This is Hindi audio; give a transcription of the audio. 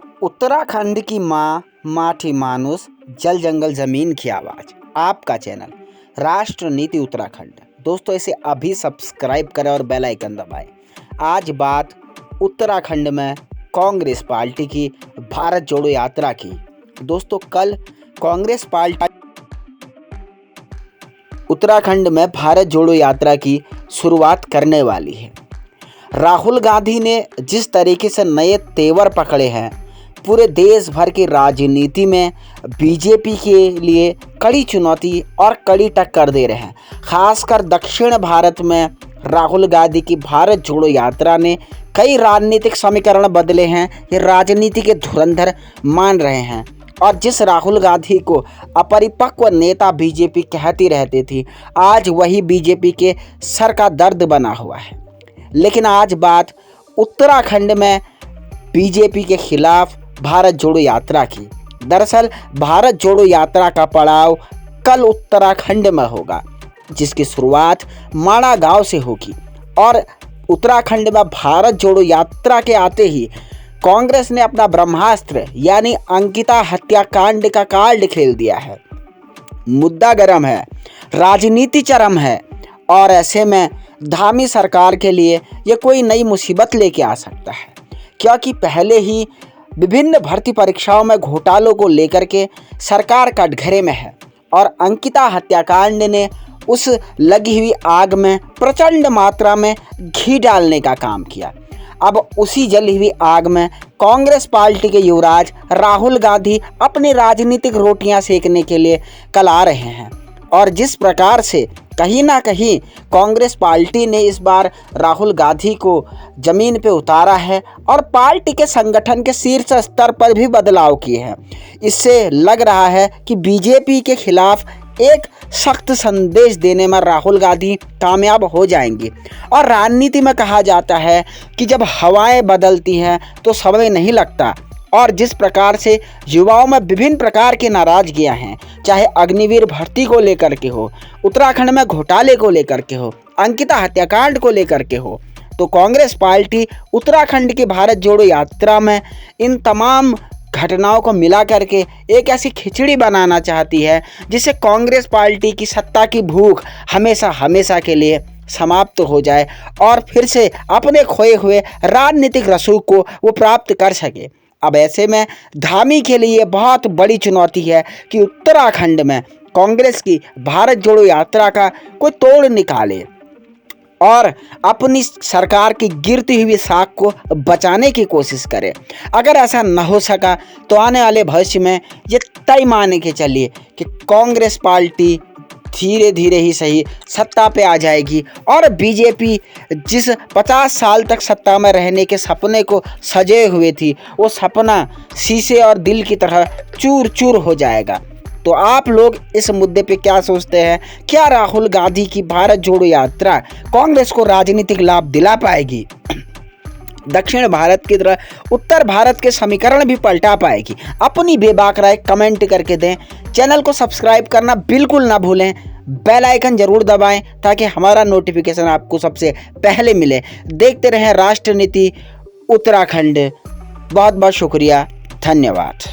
उत्तराखंड की माँ, माठी मानुस, जल जंगल जमीन की आवाज़। आपका चैनल राष्ट्र नीति उत्तराखंड। दोस्तों, इसे अभी सब्सक्राइब करें और बेल आइकन दबाएं। आज बात उत्तराखंड में कांग्रेस पार्टी की भारत जोड़ो यात्रा की। दोस्तों, कल कांग्रेस पार्टी उत्तराखंड में भारत जोड़ो यात्रा की शुरुआत करने वाली है। राहुल गांधी ने जिस तरीके से नए तेवर पकड़े हैं, पूरे देश भर की राजनीति में बीजेपी के लिए कड़ी चुनौती और कड़ी टक्कर दे रहे हैं। खासकर दक्षिण भारत में राहुल गांधी की भारत जोड़ो यात्रा ने कई राजनीतिक समीकरण बदले हैं। ये राजनीति के धुरंधर मान रहे हैं और जिस राहुल गांधी को अपरिपक्व नेता बीजेपी कहती रहती थी, आज वही बीजेपी के सर का दर्द बना हुआ है। लेकिन आज बात उत्तराखंड में बीजेपी के खिलाफ भारत जोड़ो यात्रा की। दरअसल भारत जोड़ो यात्रा का पड़ाव कल उत्तराखंड में होगा, जिसकी शुरुआत माणा गांव से होगी। और उत्तराखंड में भारत जोड़ो यात्रा के आते ही कांग्रेस ने अपना ब्रह्मास्त्र यानी अंकिता हत्याकांड का कार्ड खेल दिया है। मुद्दा गर्म है, राजनीति चरम है और ऐसे में धामी सरकार के लिए ये कोई नई मुसीबत लेके आ सकता है, क्योंकि पहले ही विभिन्न भर्ती परीक्षाओं में घोटालों को लेकर के सरकार कटघरे में है और अंकिता हत्याकांड ने उस लगी हुई आग में प्रचंड मात्रा में घी डालने का काम किया। अब उसी जली हुई आग में कांग्रेस पार्टी के युवराज राहुल गांधी अपनी राजनीतिक रोटियां सेकने के लिए कल आ रहे हैं। और जिस प्रकार से कहीं ना कहीं कांग्रेस पार्टी ने इस बार राहुल गांधी को जमीन पे उतारा है और पार्टी के संगठन के शीर्ष स्तर पर भी बदलाव किए हैं, इससे लग रहा है कि बीजेपी के खिलाफ एक सख्त संदेश देने में राहुल गांधी कामयाब हो जाएंगे। और राजनीति में कहा जाता है कि जब हवाएं बदलती हैं तो समय नहीं लगता। और जिस प्रकार से युवाओं में विभिन्न प्रकार की नाराजगियां हैं, चाहे अग्निवीर भर्ती को लेकर के हो, उत्तराखंड में घोटाले को लेकर के हो, अंकिता हत्याकांड को लेकर के हो, तो कांग्रेस पार्टी उत्तराखंड की भारत जोड़ो यात्रा में इन तमाम घटनाओं को मिला करके एक ऐसी खिचड़ी बनाना चाहती है जिससे कांग्रेस पार्टी की सत्ता की भूख हमेशा हमेशा के लिए समाप्त हो जाए और फिर से अपने खोए हुए राजनीतिक रसूख को वो प्राप्त कर सके। अब ऐसे में धामी के लिए बहुत बड़ी चुनौती है कि उत्तराखंड में कांग्रेस की भारत जोड़ो यात्रा का कोई तोड़ निकाले और अपनी सरकार की गिरती हुई साख को बचाने की कोशिश करे। अगर ऐसा न हो सका तो आने वाले भविष्य में ये तय मान के चलिए कि कांग्रेस पार्टी धीरे धीरे ही सही सत्ता पे आ जाएगी और बीजेपी जिस 50 साल तक सत्ता में रहने के सपने को सजे हुए थी, वो सपना शीशे और दिल की तरह चूर चूर हो जाएगा। तो आप लोग इस मुद्दे पे क्या सोचते हैं? क्या राहुल गांधी की भारत जोड़ो यात्रा कांग्रेस को राजनीतिक लाभ दिला पाएगी? दक्षिण भारत की तरह उत्तर भारत के समीकरण भी पलटा पाएगी? अपनी बेबाक राय कमेंट करके दें। चैनल को सब्सक्राइब करना बिल्कुल ना भूलें। बेल आइकन जरूर दबाएं ताकि हमारा नोटिफिकेशन आपको सबसे पहले मिले। देखते रहें राष्ट्र नीति उत्तराखंड। बहुत बहुत शुक्रिया, धन्यवाद।